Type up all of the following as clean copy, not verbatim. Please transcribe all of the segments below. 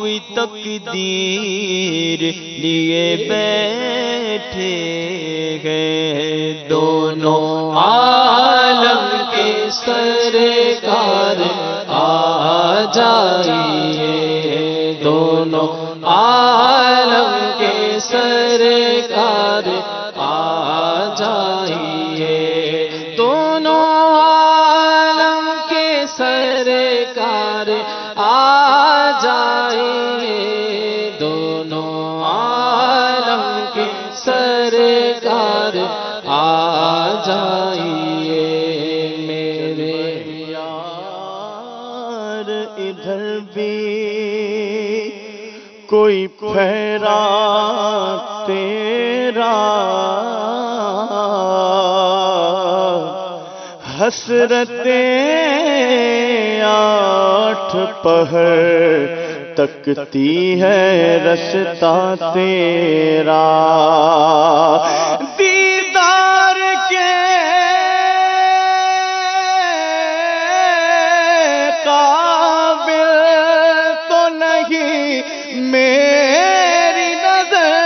کوئی تقدیر لیے بیٹھے ہیں، دونوں عالم کے سرکار آ جائیے، دونوں عالم کے سرکار آ جائیے، دونوں عالم کے سرکار آ جائیے، دونوں عالم کے سرکار آ جائیے، میرے یار ادھر بھی کوئی پھیرا تیرا، حسرتیں آٹھ پہر تکتی ہے رستہ تیرا، دیدار کے قابل تو نہیں میری نظر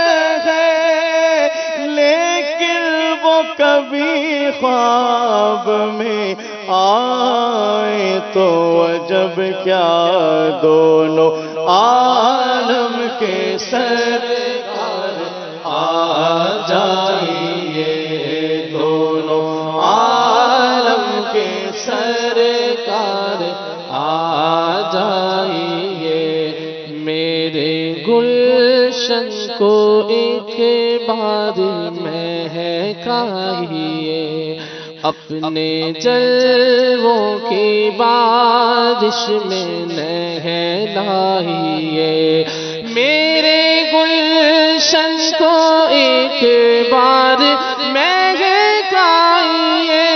ہے، لیکن وہ کبھی خواب میں آئے تو عجب کیا، دونوں عالم کے سرکار آ جائیے، دونوں عالم کے سرکار آ جائیے، میرے گلشن کو ایک بار مہکائیے، اپنے جلووں کی بارش میں نہلائیے، میرے گلشن کو ایک بار مہکائیے،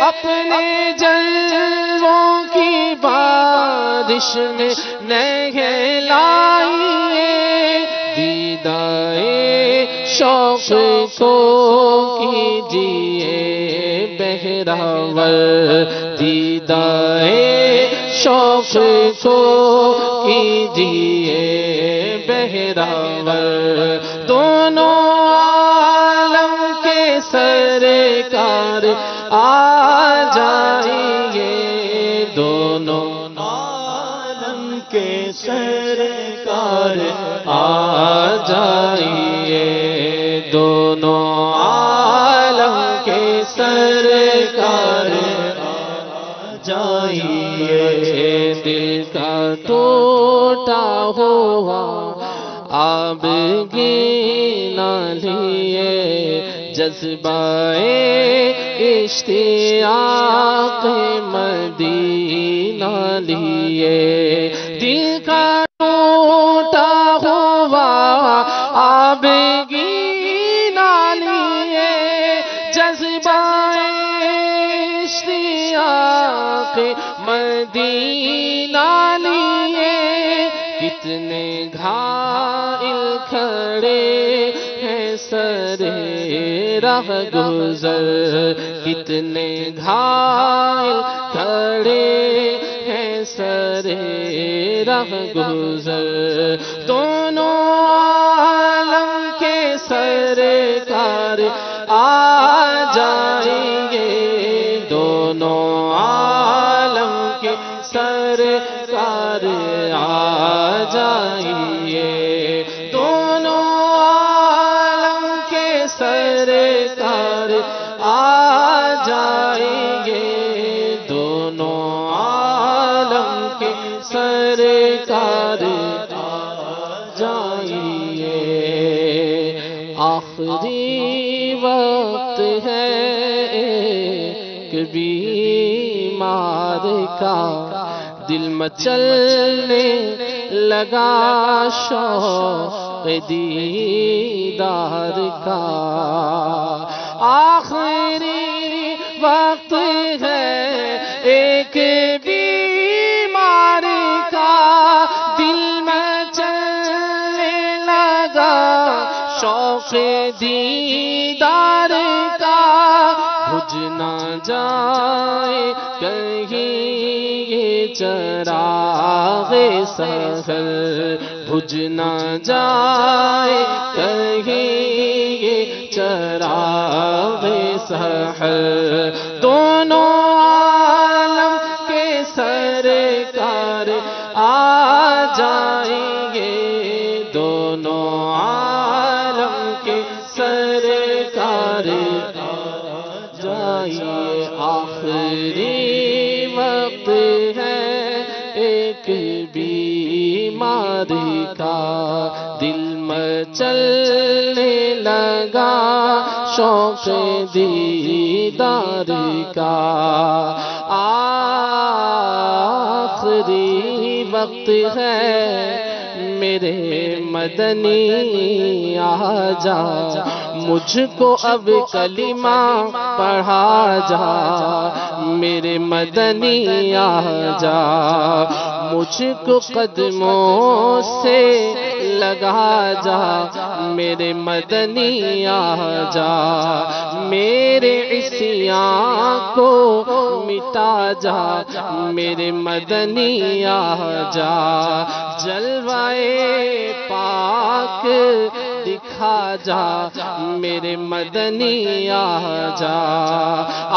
اپنے جلووں کی بارش میں نہلائیے، دیدائے شوق کو کیجیے بہراور، دیدائے شوق کو کیجیے بہراور، دونوں عالم کے سرکار آ جائیے، دونوں عالم کے سرکار آ جائیے، دونوں عالم کے سرکار آ جائیے، دل کا ٹوٹا ہوا آب گینا لیے، جذبائے اشتیاق مدینہ لیے، دل کا ٹوٹا ہوا آب گینا لیے، جذبائے اشتیاق مدینہ لیے، کتنے گھائل کھڑے ہیں سر راہ گزر، کتنے گھائل کھڑے ہیں سر راہ گزر، دونوں عالم کے سرکار آ جائیے، دونوں عالم کے سرکار آ جائیے، دونوں عالم کے سرکار آ جائیے، دونوں عالم کے سرکار آ جائیے، آخری وقت ہے ایک بیمار کا، دل مچلنے لگا شوق دیدار کا، آخری وقت ہے ایک بیمار کا، دل مچلنے لگا شوق دیدار کا، بجھ نہ جائے کہیں یہ چراغ سحر بجھ نہ جائے کہیں یہ چراغ سحر دونوں عالم کے سرکار آ جائیں گے دونوں عالم کے سرکار آ جائیے آخری وقت ہے ایک بیماری کا دل مچلنے لگا شوق دیدار کا آخری وقت ہے میرے مدنی آ جا مجھ کو اب کلمہ پڑھا جا میرے مدنی آ جا مجھ کو قدموں سے لگا جا میرے مدنی آ جا میرے عصیان کو مٹا جا میرے مدنی آ جا جلوائے پاک دکھا جا میرے مدنی آ جا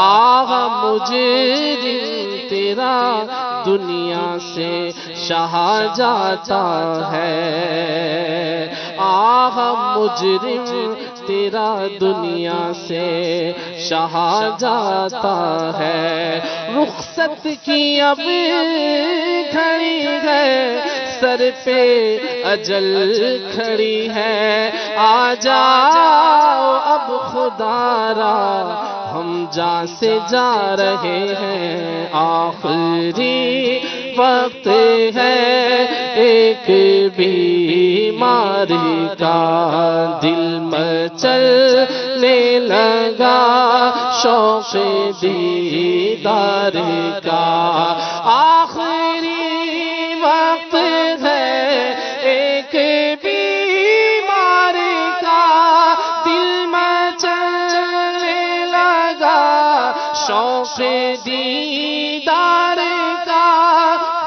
آغا مجرم تیرا دنیا سے شہا جاتا ہے آغا مجرم تیرا دنیا سے شہا جاتا ہے رخصت کی اب گھڑی ہے سر پہ اجل کھڑی ہے آ جاؤ اب خدا را ہم جان سے جا رہے ہیں آخری وقت ہے ایک بیماری کا دل مچلنے لگا شوق دیدار کا آخری وقت ہے ایک بیماری کا دل مچلنے لگا شوق دیدار کا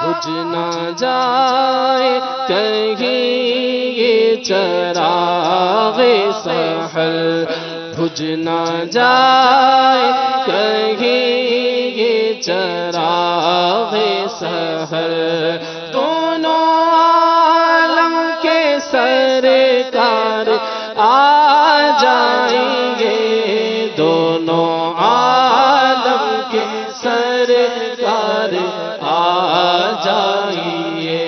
بجھ نہ جائے کہیں یہ چراغ سحر بجھ نہ جائے کہیں یہ چراغ سحر دونوں عالم کے سرکار آ جائیں گے دونوں عالم کے سرکار آ جائیے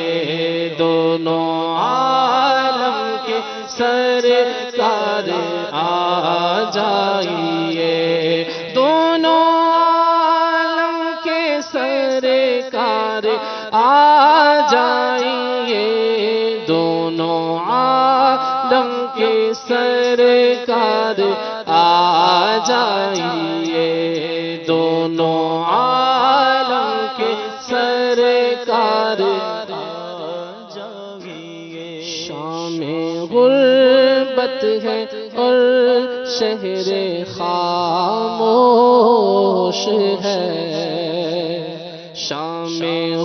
دونوں عالم کے سرکار آ جائیے دونوں عالم کے سرکار آ جائیے دونوں عالم کے سرکار آ جائیے دونوں عالم کے سرکار آ جائیے شام غربت ہے اور شہر خاموش ہے شام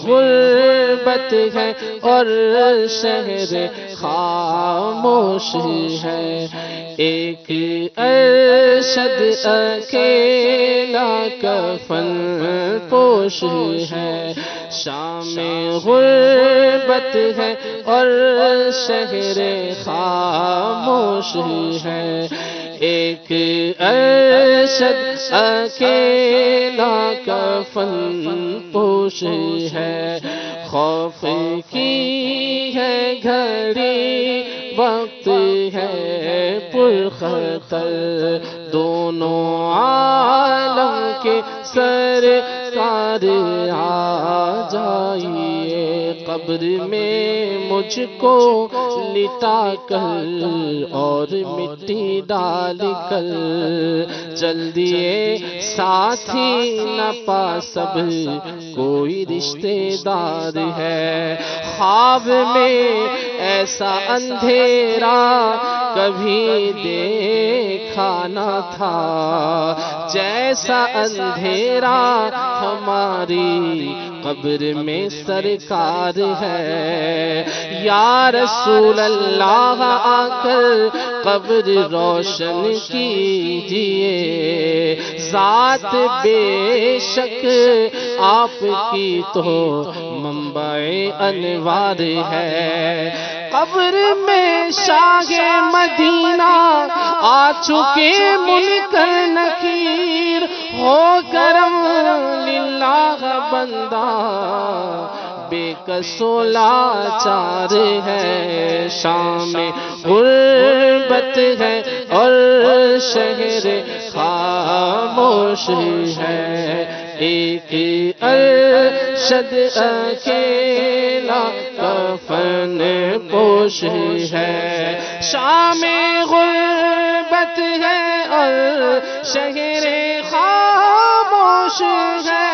غربت ہے اور شہر خاموش ہے ایک ارشد اکیلا کفن پوش ہے شام غربت ہے اور شہر خاموش ہے ایک ارشد اکیلا کفن پوش ہے خوف کی ہے گھڑی وقت ہے پرخطر دونوں عالم کے سرکار آ جائیے قبر میں مجھ کو لٹا کر اور مٹی ڈال کر چل دیے ساتھی نہ پا سب کوئی رشتے دار ہے خواب میں ایسا اندھیرا کبھی دیکھا نہ تھا جیسا اندھیرا ہماری قبر میں سرکار ہے، یا رسول اللہ آ کر قبر روشن کیجئے، ذات بے شک آپ کی تو منبع انوار ہے، قبر میں شاہ مدینہ آ چکے منکر نکیر، ہو کرم للہ بندہ بے کس و لاچار ہے، شام غربت ہے اور شہر خاموش ہے، ایک ارشد اکیلا کفن پوش ہے، شام غربت ہے اور شہر خاموش ہے،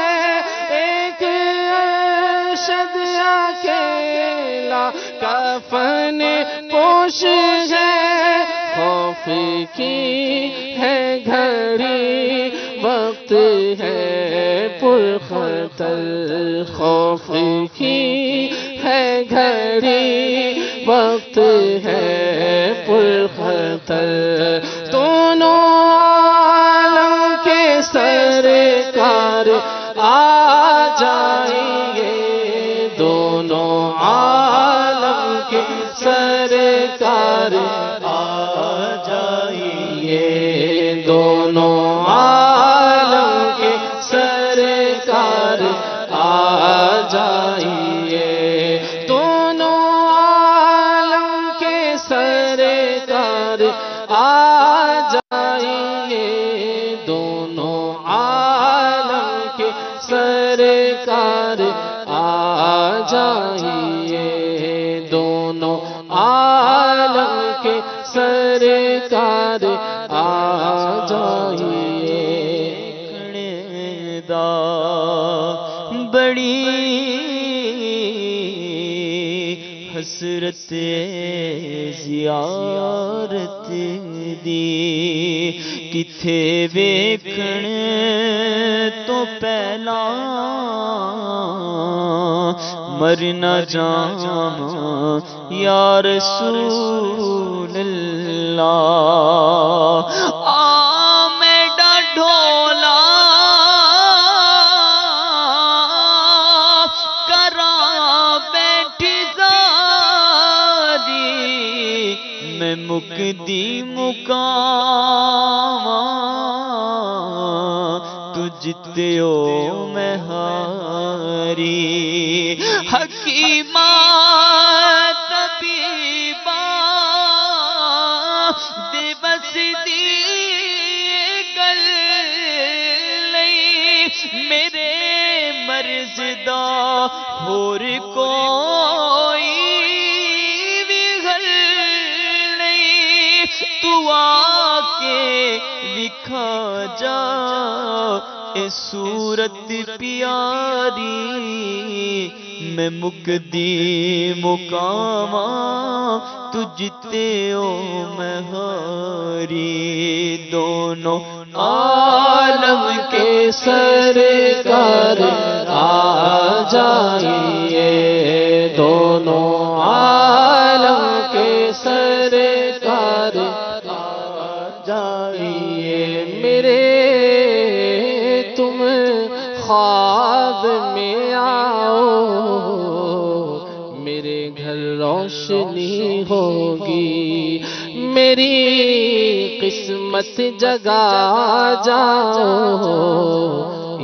ایک ارشد اکیلا کفن پوش ہے، خوف کی ہے گھڑی وقت ہے پرخطر، خوف کی ہے گھڑی وقت ہے پرخطر، دونوں عالم کے سرکار آ جائیے، دونوں عالم کے سرکار آ جائیے، دونوں عالم کے سرکار آ جائیے، دونوں عالم کے سرکار آ جائیے، دونوں عالم کے سرکار آ جائیے، دونوں عالم کے سرکار آ جائیے، دا بڑی حسرت زیارت دی، کتھے ویکھن تو پہلا مر نہ جاواں یا رسول اللہ، آ میڈا ڈھولا کراں بیٹھی زاری، میں مکدی مقاماں تجھتے او میں ہاری، حکیماں طبیباں دے بس دی گل لئی، میرے مرض دا ہور کوئی بھی حل نہیں، تو آ کے لکھا جا اے صورت پیاری، میں مکدی مقاماں تجھتے او میں ہاری، دونوں عالم کے سرکار آ جائیے، دونوں عالم کے سرکار آ جائیے، میرے تم خواب میں آؤ، میرے گھر روشنی ہوگی، میری قسمت جگا جاؤ،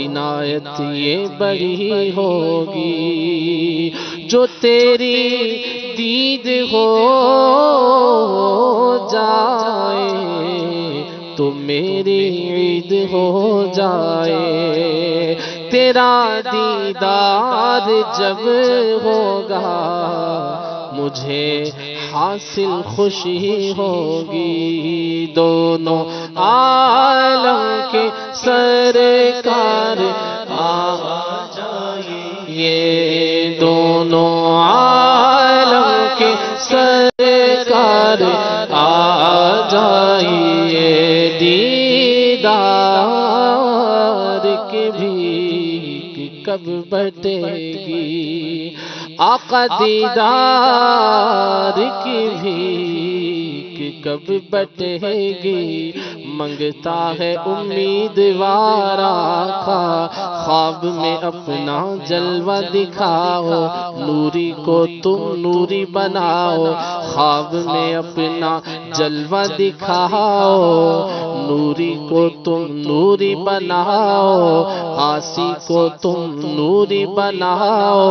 عنایت یہ بڑی ہوگی، جو تیری دید ہو جائے تو میری عید ہو جائے، تیرا دیدار جب ہوگا مجھے حاصل خوشی ہوگی، دونوں عالم کے سرکار آ جائیے، دونوں عالم کے سرکار آ جائیے، دیدار کے بھی کب بٹے گی، آقا دیدار کی بھیک کب بٹے گی، منگتا ہے امیدوار آقا خواب میں اپنا جلوہ دکھاؤ، نوری کو تم نوری بناؤ، خواب میں اپنا جلوہ دکھاؤ، نوری کو تم نوری بناؤ، آسی کو تم نوری بناؤ،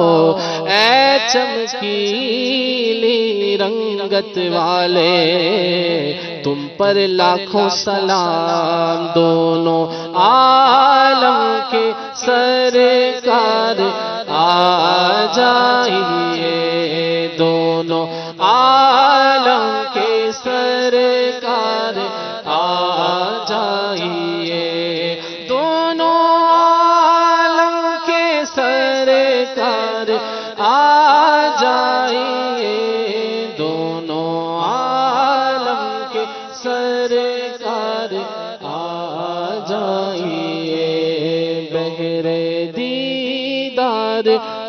اے چمکیلی رنگت والے تم پر لاکھوں سلام، دونوں عالم کے سرکار آ جائیے، دونوں عالم کے سرکار آ جائیے، دونوں عالم کے سرکار آ جائیے، دونوں عالم کے سرکار آ جائیے، بہرے دیدار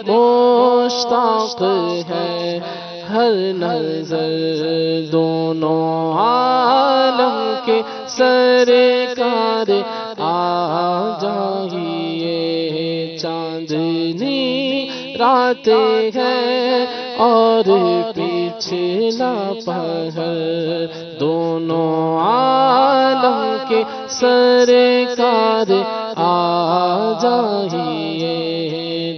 مشتاق ہے ہر نظر، دونوں عالم کے سرکار آ جائیے، چاندنی رات ہے اور پچھلا پہر، دونوں عالم کے سرکار آ جائیے،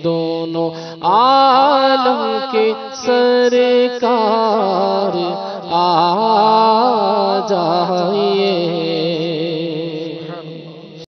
دونوں عالم کے سرکار آ جائیے۔